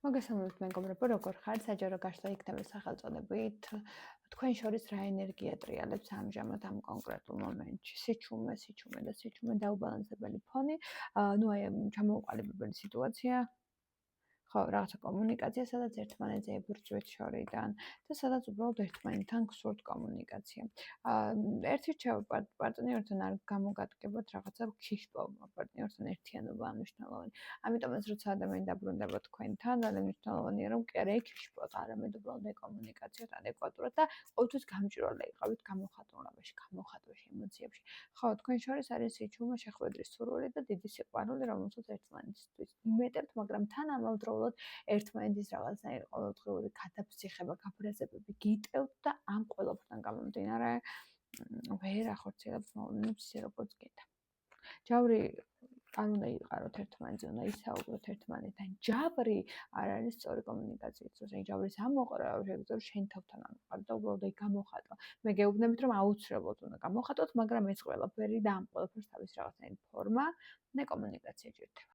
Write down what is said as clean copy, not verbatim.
მოგესალმებით მეგობრებო, როგორ ხართ? საჯარო გაშლა იქნება სახელწოდებით თქვენ შორის რა ენერგია ტრიალებს ამჟამად ამ კონკრეტულ მომენტში? სიჩუმე და სიჩუმე დაუბალანსებელი ფონი, ნუ აი ჩამოუყალიბებელი სიტუაცია, ხო, რაღაცა კომუნიკაცია, სადაც ერთმანეთზე ებრძვით შორიდან და სადაც უბრალოდ ერთმანეთთან გსურთ კომუნიკაცია. ერთი რჩევა პარტნიორთან არ გამოგადგებოთ რაღაცა ქიშპობა, პარტნიორთან ერთიანობა ანიშნულოვანი. ამიტომაც როცა ადამიანი დაბრუნდება თქვენთან, ძალიან მნიშვნელოვანია რომ კი არა ექიშპოთ, არამედ უბრალოდ ეკომუნიკაციოთ ადეკვატურად და ყოველთვის გამჭვირვალე იყავით გამოხატულებაში, ემოციებში. ხო, თქვენ შორის არის სიჩუმე, შეხვედრის სურვილი და დიდი სიყვარული, რომელსაც ერთმანეთისთვის იმეტებთ, მაგრამ თანამედროვე ერთმანეთის რაღაცნაირი ყოველდღიური გადაფსიხება, გაფრაზებები გიტევთ და ამ ყველაფერთან გამომდინარე ვერ ახორციელებთ მოვლენებს ისე როგორც გინდა. ჯავრი არ უნდა იყაროთ ერთმანეთზე, უნდა ისაუბროთ ერთმანეთთან. ჯაბრი არ არის სწორი კომუნიკაციის დროს. აი ჯავრის ამოყრა შეგიძლია შენ თავთან ამოყარ და უბრალოდ აი გამოხატო. მე გეუბნებით რომ აუცილებლად უნდა გამოხატოთ, მაგრამ ეს ყველაფერი და ამ ყველაფერს თავის რაღაცნაირი ფორმა და კომუნიკაცია ჭირდება.